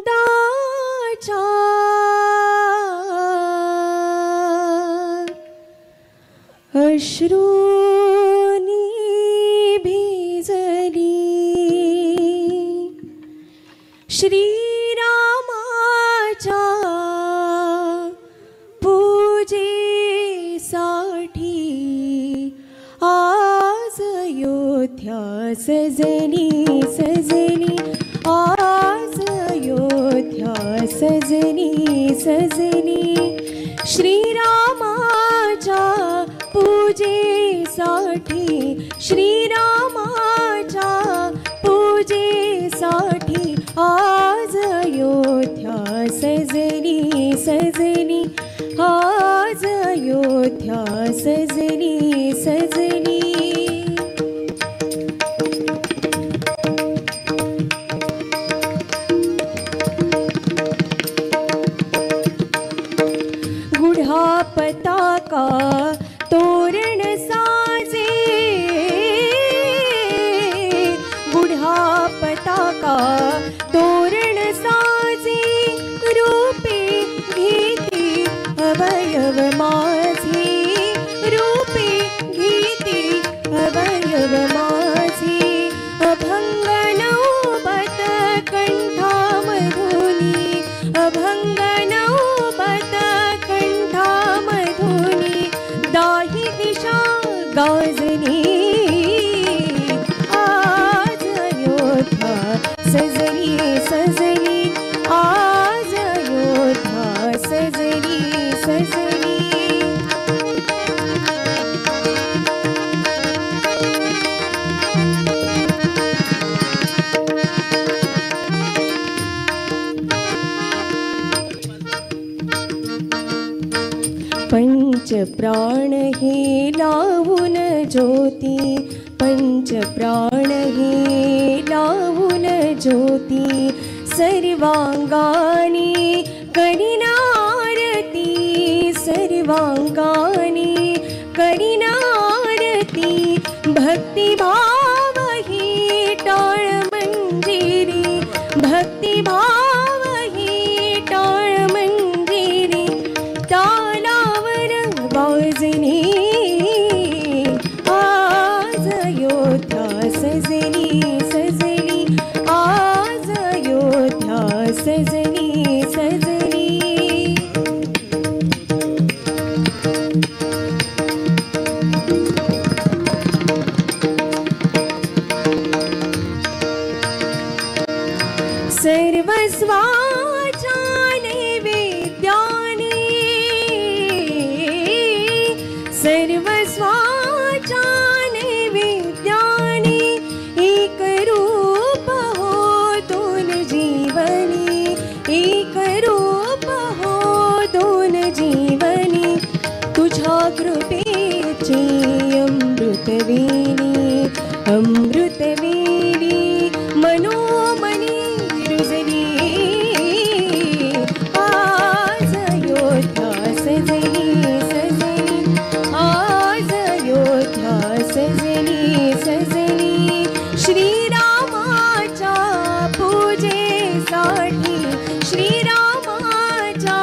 आनंदाच्या अश्रूनी भिजली श्रीरामाच्या पूजेसाठी आज अयोध्या सजली सजली आज अयोध्या सजली सजली श्रीरामाच्या पूजेसाठी श्रीरामाच्या पूजेसाठी आज अयोध्या सजली सजली आज अयोध्या सजली सजली गुढा पताका तोरण साजे गुढा पताका तोरण साजे रूपे घेती अवयव माझे रूपे घेती अवयव माझे अभंग नौबत कंठामधुनी अभंग नौबत कंठामधुनी दाही दिशा गाजनी आज अयोध्या सजली सजली आज अयोध्या सजली सजली पंच प्राण हे लावून ज्योती पंच प्राण हे लावून ज्योती सर्वांगानी करीनारती सर्वांगानी करीनारती भक्तिभाव ही टाळ मंजिरी भक्तिभाव ही टाळ मंजिरी तालावर वाजनी आज अयोध्या सजली सजली आज अयोध्या सजली सजली सर्वस्वाच्या नैवेद्याने सर्वस्वाच्या नैवेद्याने एक रूप हो दोन जीवनी एक रूप हो दोन जीवनी तुझ्या कृपेची अमृतवेणी अमृतवेणी मनोमनी रुजली आज अयोध्या सजली सजली आज अयोध्या सजली सजली श्रीरामाच्या पूजेसाठी श्रीरामाच्या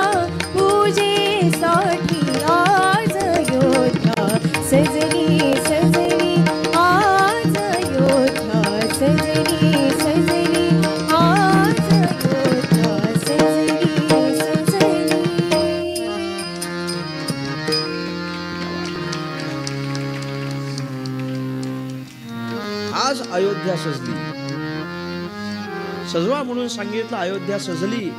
पूजेसाठी आज अयोध्या सजली सजली आज अयोध्या सजली सजली आज अयोध्या सजली सजली आज अयोध्या सजली सजवा म्हणून सांगितलं अयोध्या सजली